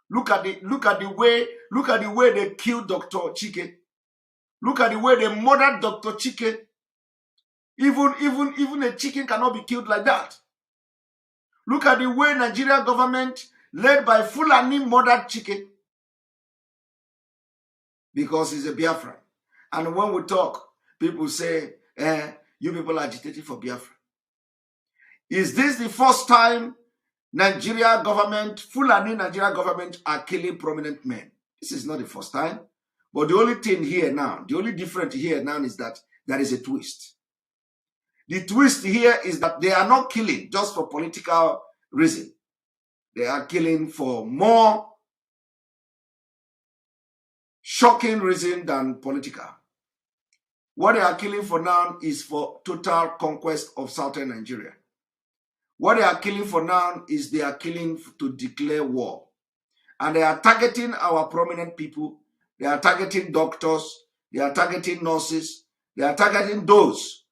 Look at the way they killed Dr. Chike. Look at the way they murdered Dr. Chike. Even a chicken cannot be killed like that. Look at the way Nigeria government, led by Fulani, murdered Chike. Because he's a Biafra. And when we talk, people say, you people are agitating for Biafra. Is this the first time Nigeria government, Fulani Nigeria government are killing prominent men? This is not the first time. But the only thing here now, the only difference here now is that there is a twist. The twist here is that they are not killing just for political reason. They are killing for more shocking reason than political. What they are killing for now is for total conquest of southern Nigeria. What they are killing for now is they are killing to declare war. And they are targeting our prominent people. They are targeting doctors. They are targeting nurses. They are targeting those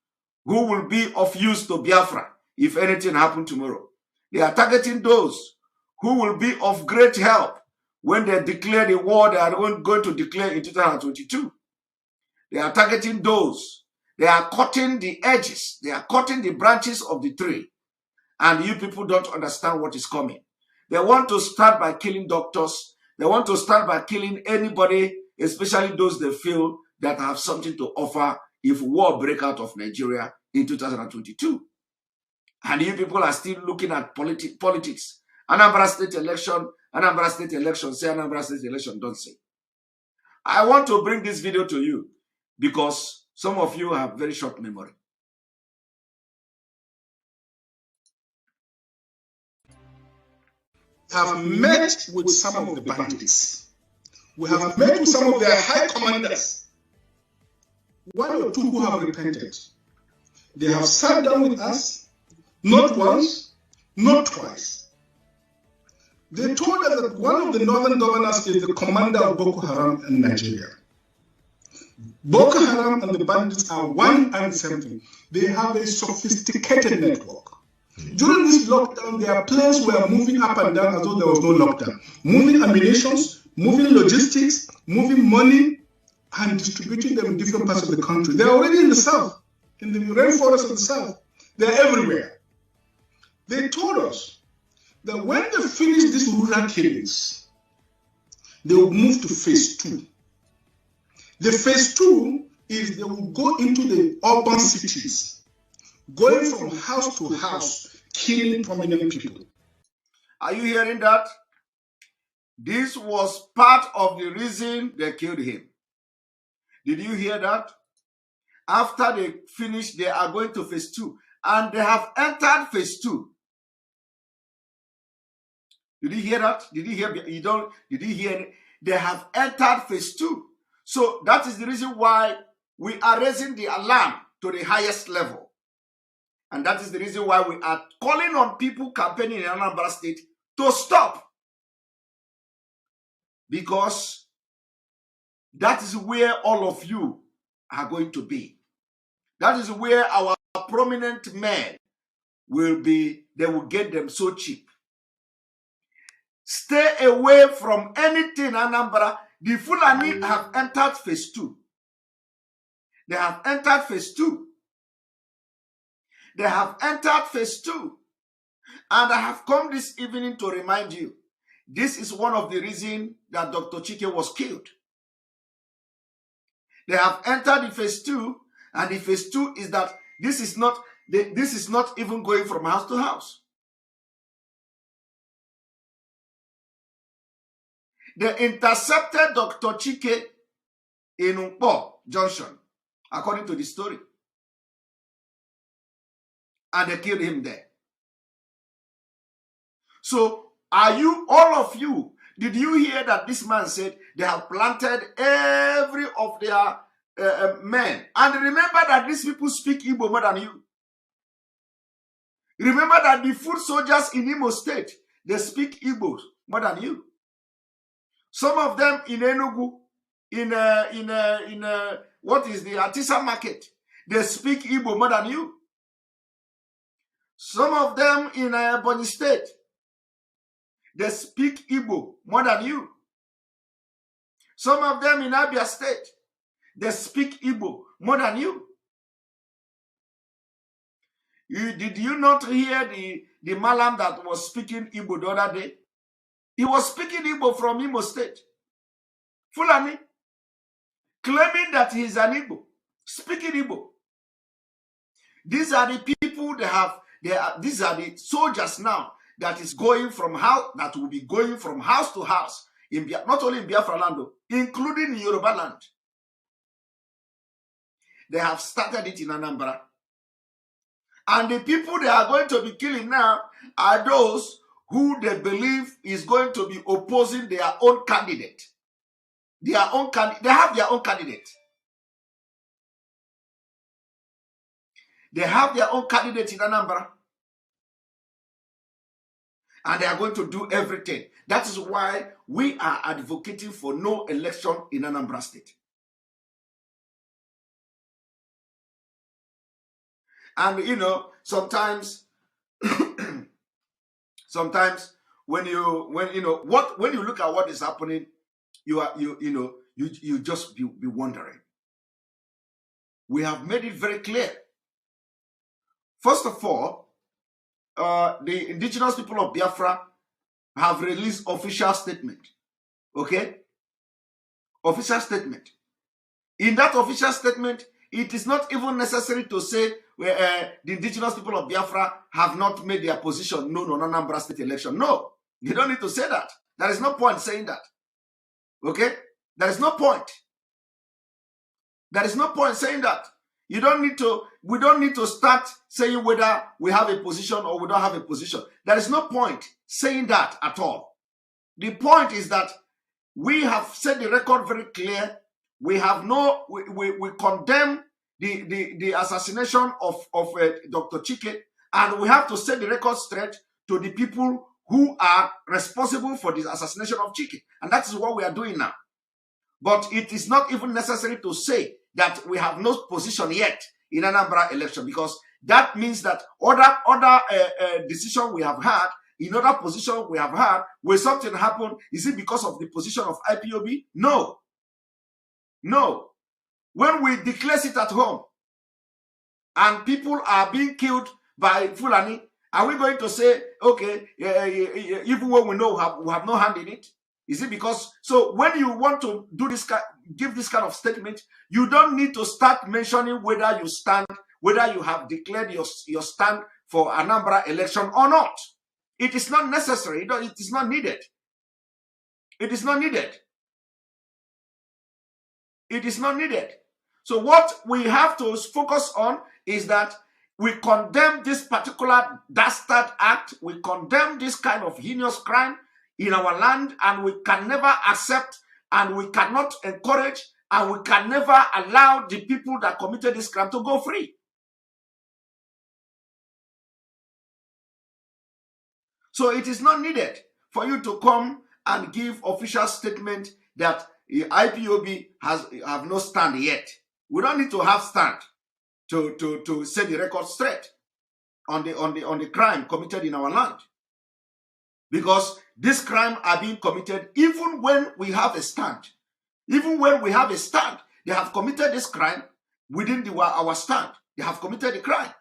who will be of use to Biafra if anything happens tomorrow. They are targeting those who will be of great help when they declare the war they are going to declare in 2022. They are targeting those. They are cutting the edges. They are cutting the branches of the tree. And you people don't understand what is coming. They want to start by killing doctors. They want to start by killing anybody, especially those they feel that have something to offer if war break out of Nigeria in 2022. And you people are still looking at politics. Anambra State election, say Anambra State election, don't say. I want to bring this video to you because some of you have very short memory. Have met with some of the bandits. We have met with some of their high commanders. One or two who have repented. They have sat down with us, not once, not twice. They told us that one of the northern governors is the commander of Boko Haram in Nigeria. Boko Haram and the bandits are one and same thing. They have a sophisticated network. During this lockdown, their planes were moving up and down as though there was no lockdown. Moving ammunitions, moving logistics, moving money, and distributing them in different parts of the country. They're already in the south, in the rainforest of the south. They're everywhere. They told us that when they finish these rural killings, they will move to phase 2. The phase 2 is they will go into the urban cities, going from house to house, killing prominent people. Are you hearing that? This was part of the reason they killed him. Did you hear that? After they finish, they are going to phase 2. And they have entered phase 2. Did you hear that? Did you hear? Did you hear it? They have entered phase 2. So that is the reason why we are raising the alarm to the highest level. And that is the reason why we are calling on people campaigning in Anambra State to stop. Because that is where all of you are going to be. That is where our prominent men will be. They will get them so cheap. Stay away from anything, Anambra. The Fulani have entered phase 2. They have entered phase 2. They have entered phase 2. And I have come this evening to remind you, this is one of the reasons that Dr. Chike was killed. They have entered the phase 2, and the phase 2 is that this is not even going from house to house. They intercepted Dr. Chike in Nkpo Junction, according to the story. And they killed him there. So, are you, all of you, did you hear that this man said they have planted every of their men? And remember that these people speak Igbo more than you. Remember that the foot soldiers in Imo State, they speak Igbo more than you. Some of them in Enugu, in what is the Artisan Market, they speak Igbo more than you. Some of them in Ebonyi State, They speak Igbo more than you. Some of them in Abia State, they speak Igbo more than you. Did you not hear the Malam that was speaking Igbo the other day? He was speaking Igbo from Imo State. Fulani, claiming that he is an Igbo, speaking Igbo. These are the people these are the soldiers now that is going from house, that will be going from house to house, not only in Biafra land, including in Yoruba land. They have started it in Anambra. And the people they are going to be killing now are those who they believe is going to be opposing their own candidate. They have their own candidate. They have their own candidate in Anambra. And they are going to do everything. That is why we are advocating for no election in Anambra State. And you know, sometimes when you look at what is happening, you just be wondering. We have made it very clear. First of all, the indigenous people of Biafra have released official statement. Okay? Official statement. In that official statement, it is not even necessary to say the indigenous people of Biafra have not made their position known on Anambra State election. No, you don't need to say that. There is no point saying that. Okay? There is no point. There is no point saying that. We don't need to start saying whether we have a position or we don't have a position. There is no point saying that at all. The point is that we have set the record very clear. We condemn the assassination of Dr. Chike, and we have to set the record straight to the people who are responsible for the assassination of Chike. And that is what we are doing now. But it is not even necessary to say that we have no position yet in Anambra election, because that means that other decision we have had, in other position we have had, when something happened, is it because of the position of IPOB? No. No. When we declare it at home and people are being killed by Fulani, are we going to say, okay, even when we know we have no hand in it? Is it because, so when you want to do this, give this kind of statement, you don't need to start mentioning whether you stand, whether you have declared your stand for Anambra election or not. It is not necessary. It is not needed. It is not needed. It is not needed. So what we have to focus on is that we condemn this particular dastard act. We condemn this kind of heinous crime in our land, and we can never accept, and we cannot encourage, and we can never allow the people that committed this crime to go free. So it is not needed for you to come and give official statement that IPOB have no stand yet. We don't need to have stand to set the record straight on the crime committed in our land. Because this crime are being committed even when we have a stand. Even when we have a stand, they have committed this crime within our stand. They have committed the crime.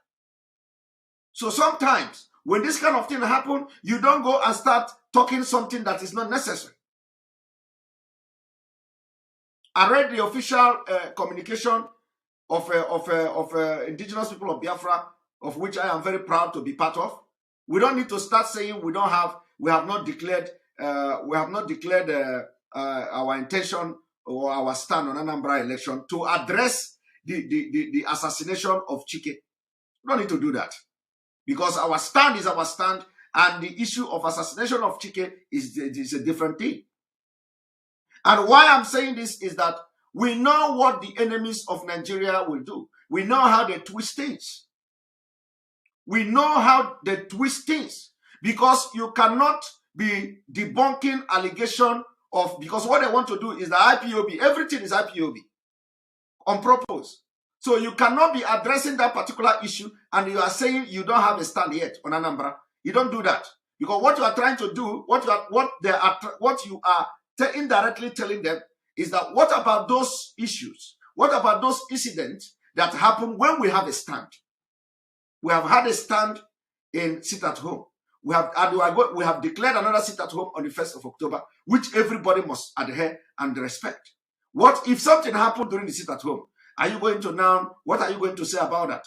So sometimes when this kind of thing happens, you don't go and start talking something that is not necessary. I read the official communication of indigenous people of Biafra, of which I am very proud to be part of. We don't need to start saying we have not declared our intention or our stand on Anambra election to address the assassination of Chike. We don't need to do that, because our stand is our stand, and the issue of assassination of Chike is a different thing. And why I'm saying this is that we know what the enemies of Nigeria will do. We know how they twist things. We know how they twist things, because you cannot be debunking allegation of, because what they want to do is the IPOB. Everything is IPOB on purpose. So you cannot be addressing that particular issue and you are saying you don't have a stand yet on Anambra. You don't do that, Because what you are trying to do, what you are indirectly telling them is that what about those issues? What about those incidents that happen when we have a stand? We have had a stand in sit at home. We have declared another sit at home on the 1st of October, which everybody must adhere and respect. What if something happened during the sit at home? Are you going to now, what are you going to say about that?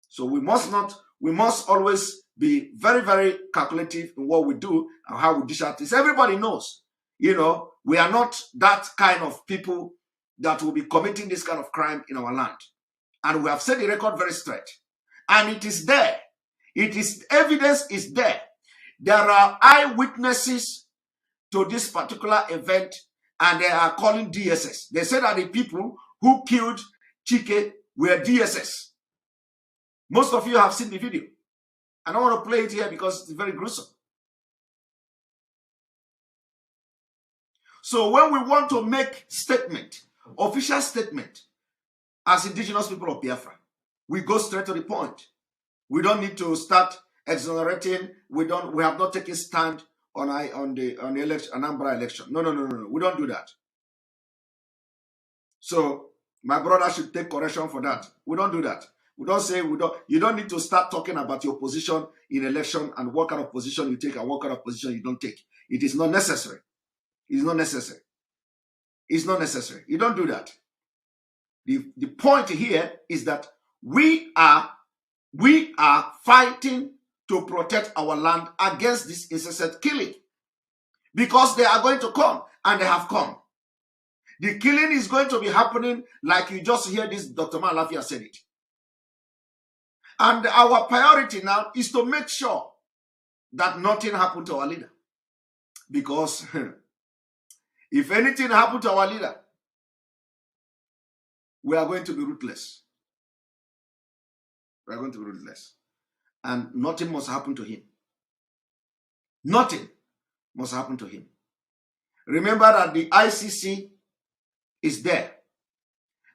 So we must always be very, very calculative in what we do and how we dish out this. Everybody knows, we are not that kind of people that will be committing this kind of crime in our land. And we have set the record very straight. And it is there. Evidence is there. There are eyewitnesses to this particular event, and they are calling DSS. They said that the people who killed Chike were DSS. Most of you have seen the video. I don't want to play it here because it's very gruesome. So when we want to make official statement, as indigenous people of Biafra, we go straight to the point. We don't need to start exonerating. We have not taken stand on the election, Anambra election. No. We don't do that. So my brother should take correction for that. We don't do that. We don't say you don't need to start talking about your position in election and what kind of position you take and what kind of position you don't take. It is not necessary. It's not necessary. It's not necessary. You don't do that. The point here is that we are fighting to protect our land against this incessant killing, because they are going to come, and they have come. The killing is going to be happening like you just hear this Dr. Malafia said it. And our priority now is to make sure that nothing happened to our leader. Because if anything happened to our leader, we are going to be ruthless. We are going to be ruthless. And nothing must happen to him. Nothing must happen to him. Remember that the ICC is there.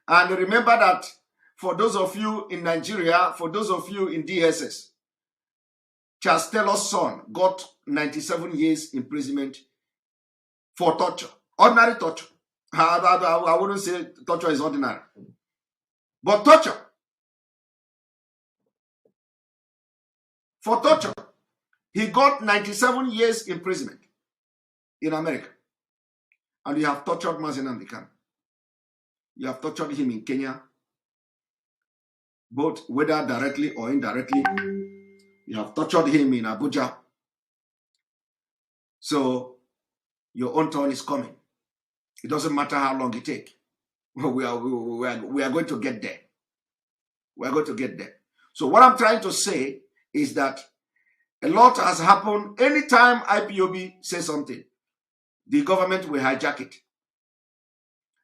And remember that for those of you in Nigeria, for those of you in DSS, Charles Taylor's son got 97 years imprisonment for torture. Ordinary torture. I wouldn't say torture is ordinary. But torture. For torture. He got 97 years imprisonment in America. And you have tortured Mazi Nnamdi Kanu. You have tortured him in Kenya, both whether directly or indirectly. You have tortured him in Abuja. So your own turn is coming. It doesn't matter how long it takes. We are going to get there. We are going to get there. So what I'm trying to say is that a lot has happened. Anytime IPOB says something, the government will hijack it.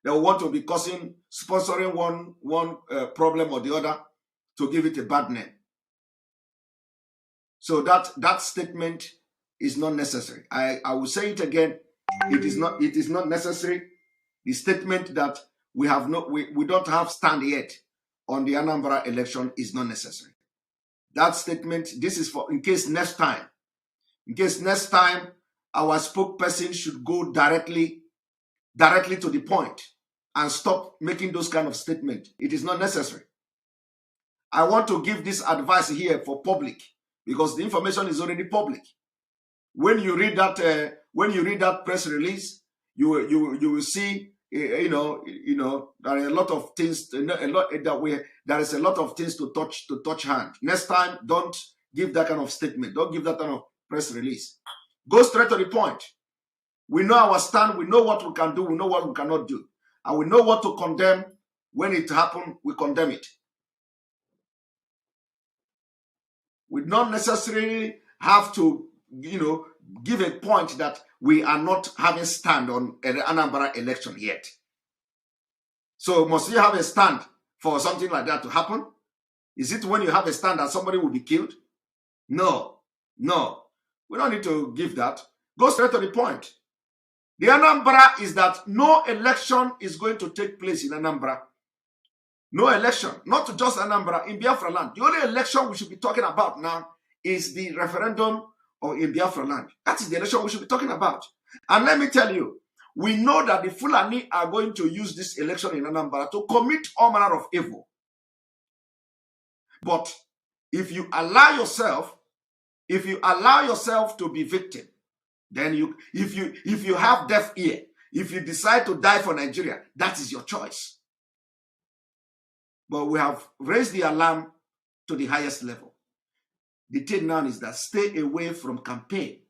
They will want to be sponsoring one problem or the other to give it a bad name. So that statement is not necessary. I will say it again. It is not necessary. The statement that we don't have stand yet on the Anambra election is not necessary. That statement, this is for in case next time. In case next time our spokesperson should go directly to the point and stop making those kind of statements. It is not necessary. I want to give this advice here for public because the information is already public. When you read that press release, you will see there are a lot of things there is a lot of things to touch hand. Next time, don't give that kind of statement. Don't give that kind of press release. Go straight to the point. We know our stand. We know what we can do. We know what we cannot do. And we know what to condemn. When it happens, we condemn it. We don't necessarily have to, give a point that we are not having stand on an Anambra election yet. So must you have a stand for something like that to happen? Is it when you have a stand that somebody will be killed? No. We don't need to give that. Go straight to the point. The Anambra is that no election is going to take place in Anambra. No election, not just Anambra, in Biafra land. The only election we should be talking about now is the referendum or in Biafra land. That is the election we should be talking about. And let me tell you, we know that the Fulani are going to use this election in Anambra to commit all manner of evil. But if you allow yourself to be victim, then if you have deaf ear, if you decide to die for Nigeria, that is your choice. But we have raised the alarm to the highest level. The thing now is that stay away from campaign,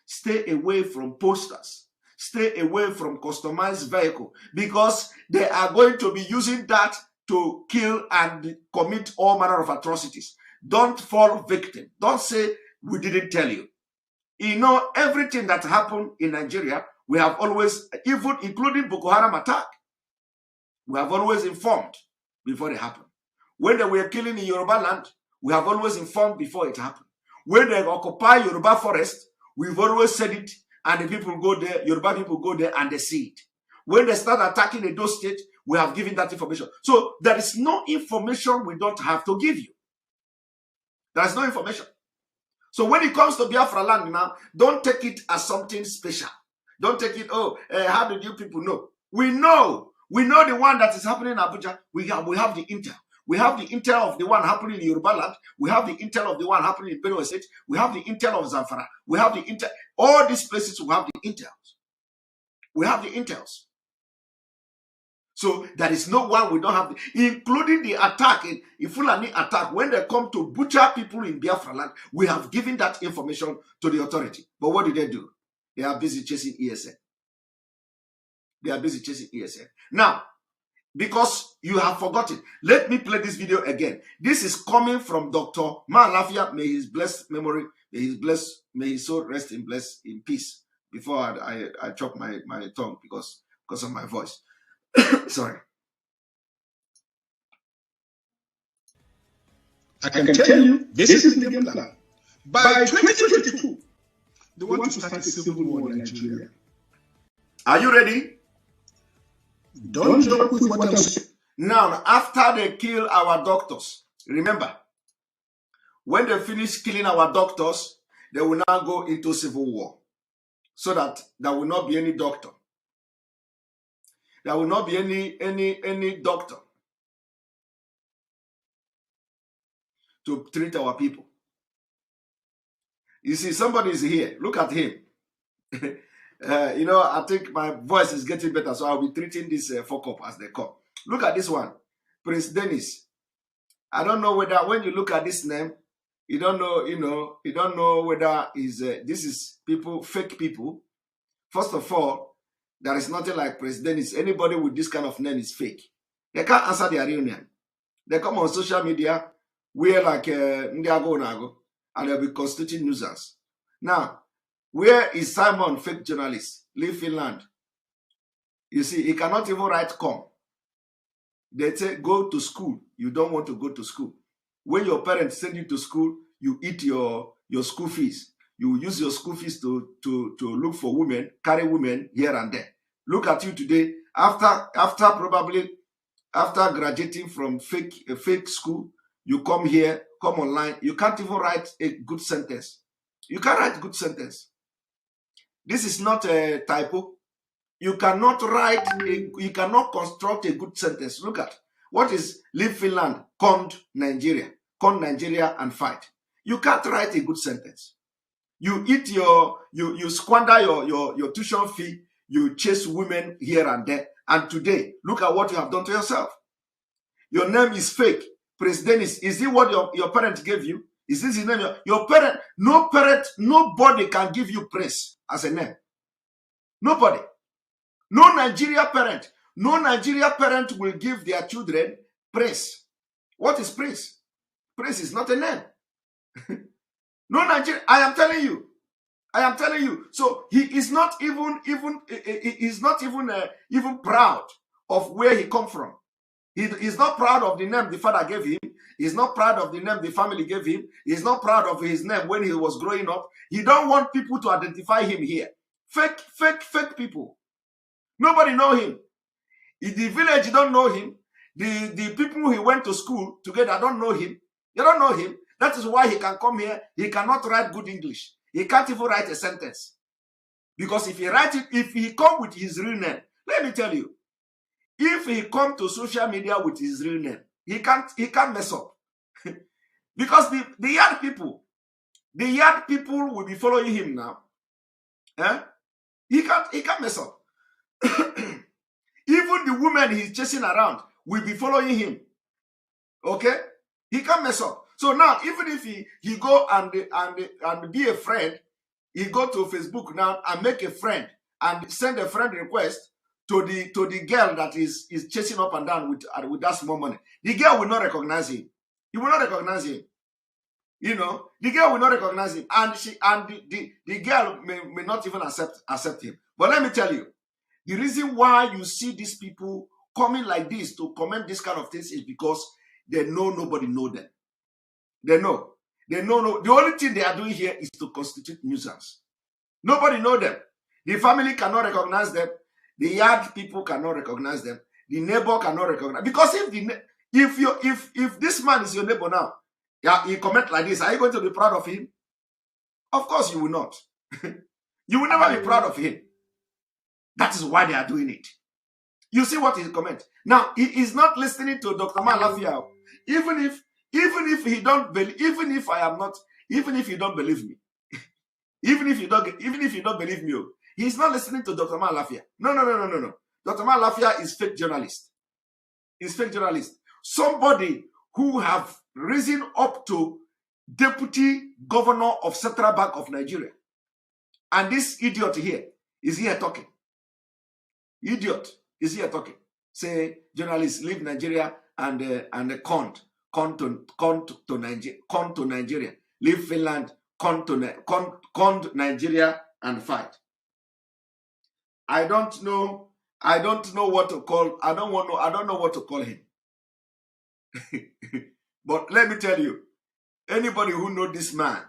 stay away from posters, stay away from customized vehicle, because they are going to be using that to kill and commit all manner of atrocities. Don't fall victim. Don't say we didn't tell you. You know, everything that happened in Nigeria, we have always, even including Boko Haram attack, we have always informed before it happened. When they were killing in Yoruba land, we have always informed before it happened. When they occupy Yoruba forest, we've always said it, and the people go there, Yoruba people go there and they see it. When they start attacking Edo State, we have given that information. So there is no information we don't have to give you. There is no information. So when it comes to Biafra land now, don't take it as something special. Don't take it, how did you people know? We know. We know the one that is happening in Abuja. We have the intel. We have the intel of the one happening in Yoruba land. We have the intel of the one happening in Benue State. We have the intel of Zamfara. We have the intel. All these places we have the intels. We have the intels. So there is no one we don't have, including the attack, in Fulani attack, when they come to butcher people in Biafra land, we have given that information to the authority. But what did they do? They are busy chasing ESN. They are busy chasing ESN. Now, because you have forgotten, let me play this video again. This is coming from Dr. Malafia. May his blessed memory, may his soul rest in peace. Before I chop my tongue because of my voice. Sorry. I can tell you, this is the game plan. By 2022, they want to start a civil war in Nigeria. Are you ready? Don't joke with what I'm saying. Now, after they kill our doctors, remember, when they finish killing our doctors, they will now go into civil war. So that there will not be any doctor. There will not be any doctor to treat our people. You see, somebody is here. Look at him. You know, I think my voice is getting better, so I'll be treating this fuck up as they come. Look at this one, Prince Dennis. I don't know whether when you look at this name, you don't know whether this is people, fake people. First of all, there is nothing like Prince Dennis. Anybody with this kind of name is fake. They can't answer their real name. They come on social media, wear like Ndiago Nago, and they'll be constituting nuisance. Now, where is Simon, fake journalist? Leave Finland. You see, he cannot even write come. They say, go to school. You don't want to go to school. When your parents send you to school, you eat your school fees. You use your school fees to look for women, carry women here and there. Look at you today. After graduating from fake school, you come here, come online. You can't even write a good sentence. You can't write a good sentence. This is not a typo. You cannot you cannot construct a good sentence. Look at what is leave Finland, come Nigeria and fight. You can't write a good sentence. You eat you squander your tuition fee, you chase women here and there, and today, look at what you have done to yourself. Your name is fake. Prince Dennis, is it what your parents gave you? Is this his name? Your parent, nobody can give you Prince as a name. Nobody. No Nigeria parent will give their children Prince. What is Prince? Prince is not a name. No Nigeria. I am telling you. So he is not even proud of where he come from. He is not proud of the name the father gave him. He's not proud of the name the family gave him. He's not proud of his name when he was growing up. He don't want people to identify him here. Fake people. Nobody know him. In the village, you don't know him. The people he went to school together don't know him. They don't know him. That is why he can come here. He cannot write good English. He can't even write a sentence. Because if he write it, if he come with his real name, let me tell you, if he come to social media with his real name, he can't mess up. Because the yard people will be following him now. Eh? He can't mess up. Even the women he's chasing around will be following him. Okay? He can't mess up. So now, even if he go and be a friend, he go to Facebook now and make a friend and send a friend request to the girl that is chasing up and down with that small money. The girl will not recognize him. He will not recognize him. You know, the girl will not recognize him, and the girl may not even accept him. But let me tell you, the reason why you see these people coming like this to comment this kind of things is because they know nobody know them. They know. The only thing they are doing here is to constitute nuisance. Nobody know them. The family cannot recognize them. The yard people cannot recognize them. The neighbor cannot recognize. Because if this man is your neighbor now, yeah, he comment like this, are you going to be proud of him? Of course you will not. You will never be proud of him. That is why they are doing it. You see what he comment. Now, he is not listening to Dr. Malafia. Even if he don't believe, even if you don't believe me, even if you don't believe me, he's not listening to Dr. Malafia. No. Dr. Malafia is fake journalist. He's fake journalist. Somebody who have risen up to deputy governor of Central Bank of Nigeria. And this idiot here is here talking. Idiot is here talking. Say, journalists leave Nigeria and come to Nigeria. Leave Finland, come to Nigeria and fight. I don't know what to call. I don't know what to call him. But let me tell you, anybody who knows this man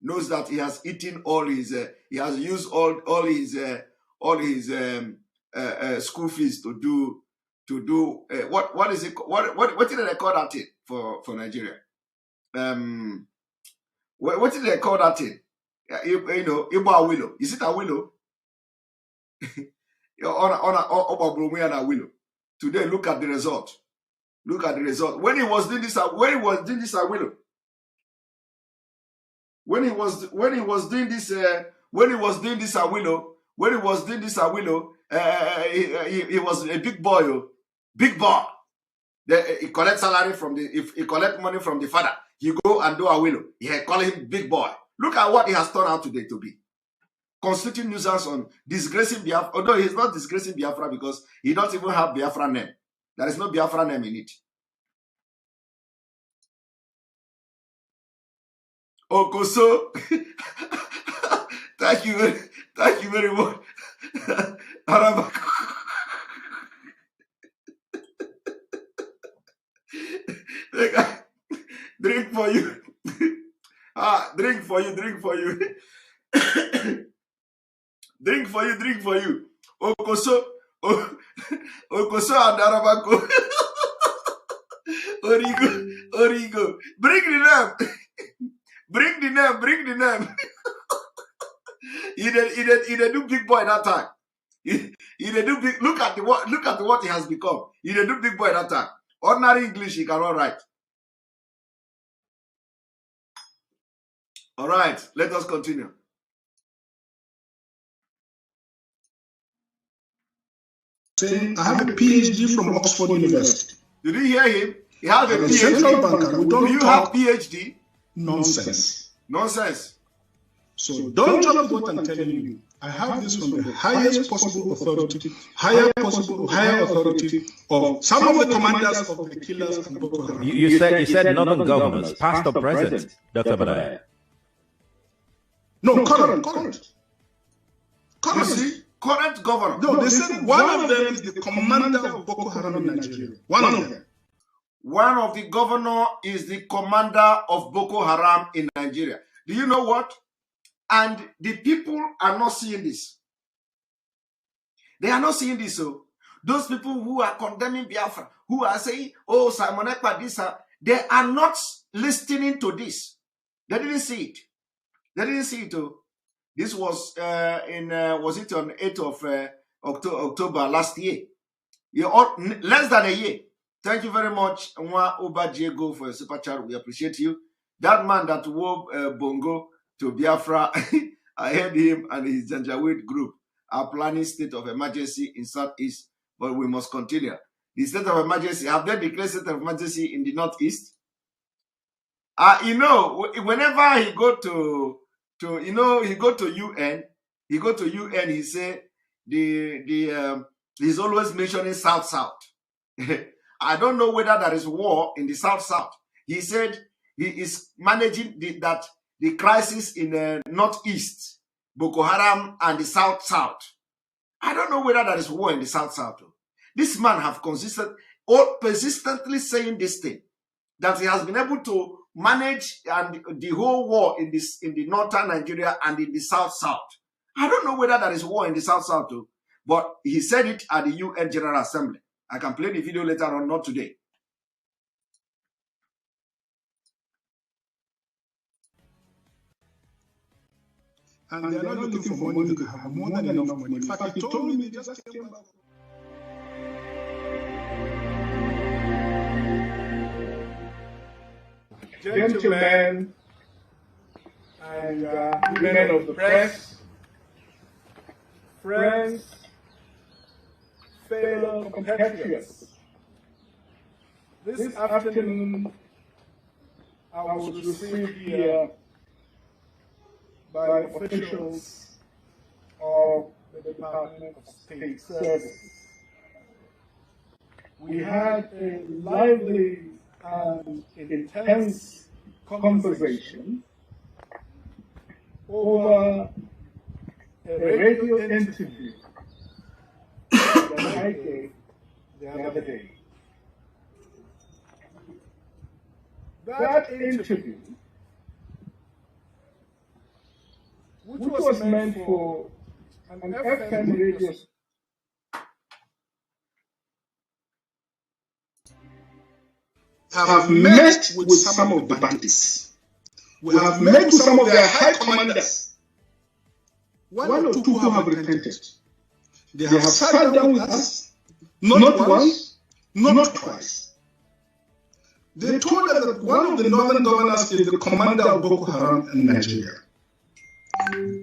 knows that he has eaten all his, he has used all his school fees to do what is it? What did they call that thing for Nigeria? What did they call that thing? You know, Ibo willow. Is it a willow? On willow. Today, look at the result. Look at the result. When he was doing this, when he was doing this, he was a big boy. Big boy. He collect salary from if he collect money from the father, he go and do a willow. He call him big boy. Look at what he has turned out today to be. Constituting nuisance on disgracing Biafra. Although he's not disgracing Biafra because he doesn't even have Biafra name. There is no Biafra name in it. Okoso. Thank you very much. Drink for you. Drink for you. Drink for you. Okoso and Arabako. Origo. Bring the name. He did do big boy that time. He did do big. Look at what he has become. He did do big boy that time. Ordinary English he cannot write. All right, let us continue. Saying, I have a PhD from Oxford University. Did you hear him? He has a PhD. Central banker. Do you have PhD? Nonsense. So don't tell me what I'm telling you. I have this from the highest possible authority, higher authority of some of the commanders of the killers and Boko Haram. You said northern governors, past or present, Dr. Badaya. No, current. You see, current governor. No, they said one of them is the commander of Boko Haram in Nigeria. One of them. One of the governor is the commander of Boko Haram in Nigeria. Do you know what? And the people are not seeing this. They are not seeing this. So those people who are condemning Biafra, who are saying, oh, Simon Ekpa, this, they are not listening to this. They didn't see it. They didn't see it. This was was it on 8th of October last year? Less than a year. Thank you very much, Nwa Oba Diego, for your super chat. We appreciate you. That man that wore Bongo to Biafra, I heard him and his Janjaweed group are planning state of emergency in Southeast, but we must continue. The state of emergency, have they declared state of emergency in the Northeast? Whenever he go to UN, he say he's always mentioning South. I don't know whether there is war in the South. He said he is managing the crisis in the Northeast, Boko Haram, and the South. I don't know whether there is war in the South. This man have persistently saying this thing, that he has been able to manage and the whole war in the northern Nigeria and in the South. I don't know whether there is war in the South too, but he said it at the UN General Assembly. I can play the video later on, not today. And they're not looking for money to have more than enough money. In fact, he told me they just came back. Gentlemen and women of the press, friends, fellow compatriots, this afternoon I was received here by officials of the Department of State Services. We had a lively and intense conversation over a radio interview that I gave the other day. That interview, which was meant for an FM radio have met with some of the bandits. We have met with some of their high commanders. One or two who have repented. They have sat down with us, not once, not twice. They told us that one of the northern governors is the commander of Boko Haram in Nigeria.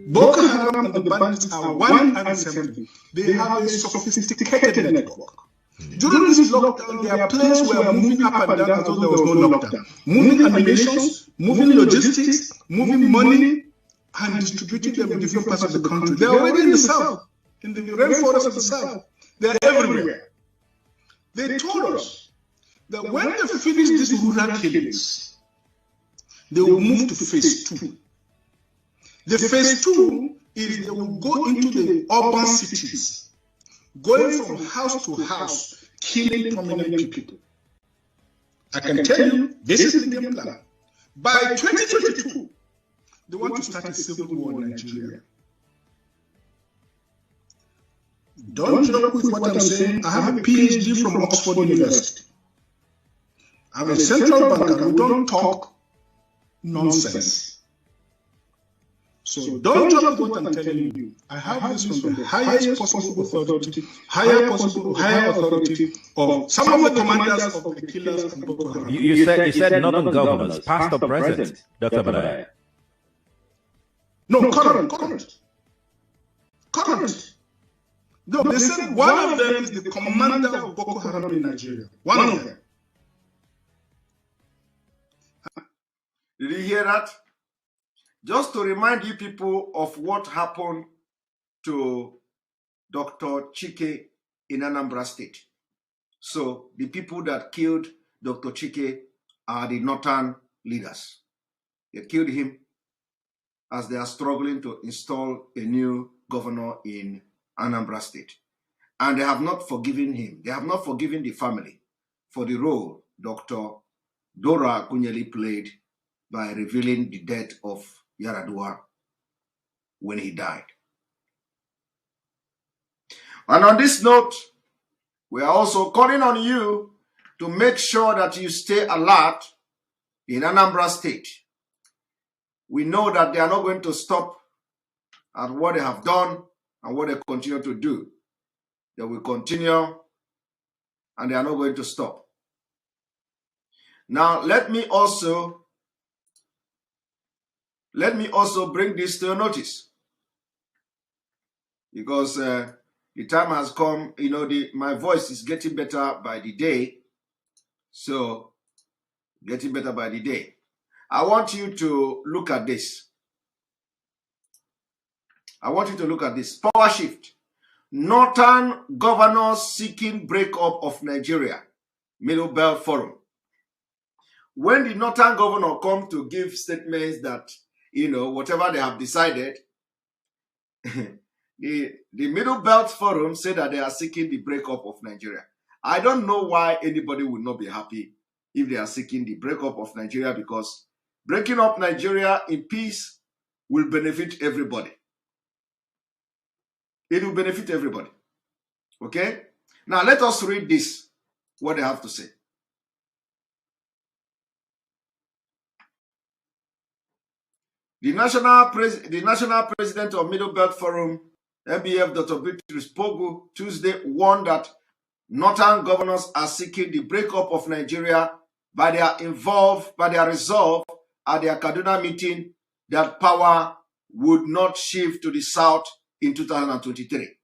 Boko Haram and the bandits are one and same. They have a sophisticated network. During this lockdown, their planes were moving up and down as though there was no lockdown. Moving ammunition, moving logistics, moving money, and distributing them in different parts of the country. They are already in the south, in the rainforest of the south. They are everywhere. They told us that when they finish these rural killings, they will move to phase 2. The phase 2 is they will go into the urban cities, going from house to house, killing prominent people. I can tell you, this is the game plan. By 2022, they want to start a civil war in Nigeria. Don't joke with what I'm saying. I have a PhD from Oxford University. I'm a central banker. We don't talk nonsense. So don't joke with what I'm telling you. I have this from the highest possible authority, higher authority of some of the commanders of the killers and Boko Haram. You said northern governors, past or present, Dr. Balaya. No, current. No, they said one of them is the commander of Boko Haram in Nigeria. One of them. Did you hear that? Just to remind you people of what happened to Dr. Chike in Anambra State. So the people that killed Dr. Chike are the northern leaders. They killed him as they are struggling to install a new governor in Anambra State. And they have not forgiven him. They have not forgiven the family for the role Dr. Dora Akunyili played by revealing the death of Yaradua when he died. And on this note, we are also calling on you to make sure that you stay alert in Anambra State. we know that they are not going to stop at what they have done and what they continue to do. They will continue and they are not going to stop. Now, let me also bring this to your notice, because the time has come. You know, my voice is getting better by the day, so getting better by the day. I want you to look at this. I want you to look at this. Power shift. Northern governors seeking breakup of Nigeria. Middle Belt Forum. When the Northern governor come to give statements that, you know, whatever they have decided, the Middle Belt Forum said that they are seeking the breakup of Nigeria. I don't know why anybody would not be happy if they are seeking the breakup of Nigeria, because breaking up Nigeria in peace will benefit everybody. It will benefit everybody. Okay? Now let us read this, what they have to say. The national president of Middle Belt Forum, MBF, Dr. Bitrus Pogu, Tuesday warned that Northern governors are seeking the breakup of Nigeria by their resolve at their Kaduna meeting that power would not shift to the south in 2023.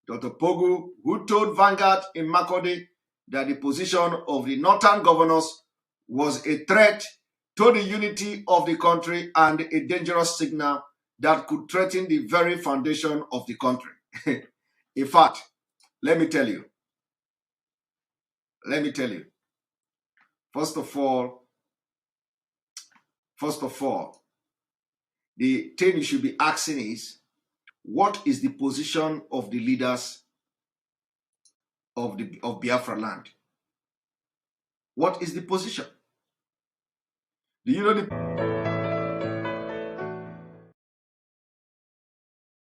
Dr. Pogu, who told Vanguard in Makode that the position of the Northern governors was a threat to the unity of the country and a dangerous signal that could threaten the very foundation of the country. In fact, let me tell you. First of all, the thing you should be asking is, what is the position of the leaders of Biafra land? What is the position? Do you know the